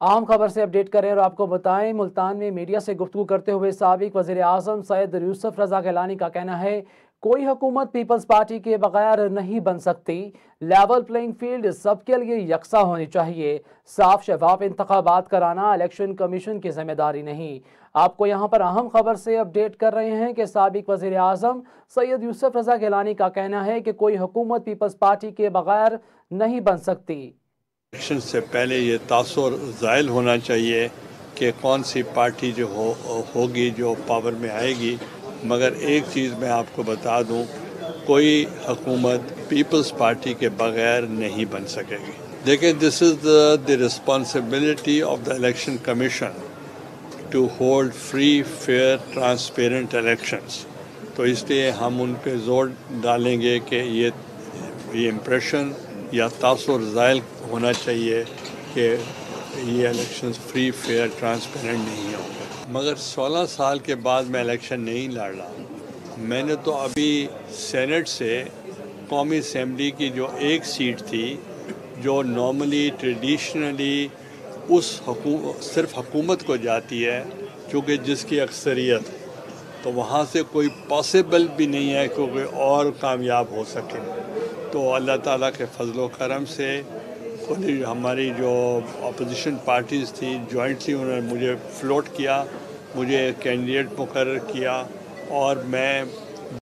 अहम खबर से अपडेट करें और आपको बताएं, मुल्तान में मीडिया से गुफ्तगू करते हुए साबिक वज़ीर आज़म सैयद यूसुफ रज़ा गिलानी का कहना है, कोई हुकूमत पीपल्स पार्टी के बगैर नहीं बन सकती। लेवल प्लेइंग फील्ड सबके लिए यकसा होनी चाहिए। साफ शफाफ इंतखाबात कराना इलेक्शन कमीशन की जिम्मेदारी नहीं। आपको यहाँ पर अहम खबर से अपडेट कर रहे हैं कि साबिक वज़ीर आज़म सैयद यूसुफ रज़ा गिलानी का कहना है कि कोई हुकूमत पीपल्स पार्टी के बगैर नहीं बन सकती। इलेक्शन से पहले ये तासुर ज़ायल होना चाहिए कि कौन सी पार्टी जो होगी जो पावर में आएगी। मगर एक चीज़ मैं आपको बता दूं, कोई हुकूमत पीपल्स पार्टी के बगैर नहीं बन सकेगी। देखिए, this is the responsibility of the election commission to hold free, fair, transparent elections. तो इसलिए हम उन पर जोर डालेंगे कि ये इम्प्रेशन या तासुर ज़ायल होना चाहिए कि ये इलेक्शंस फ्री, फेयर, ट्रांसपेरेंट नहीं होंगे। मगर 16 साल के बाद मैं इलेक्शन नहीं लड़ रहा। मैंने तो अभी सेनेट से कौमी असेंबली की जो एक सीट थी, जो नॉर्मली ट्रेडिशनली सिर्फ हुकूमत को जाती है, चूँकि जिसकी अक्सरियत, तो वहाँ से कोई पॉसिबल भी नहीं है कि कोई और कामयाब हो सके। तो अल्लाह ताला के फजल व करम से हमारी जो अपोजिशन पार्टीज़ थी, जॉइंटली उन्होंने मुझे फ्लोट किया, मुझे कैंडिडेट मुकर्रर किया और मैं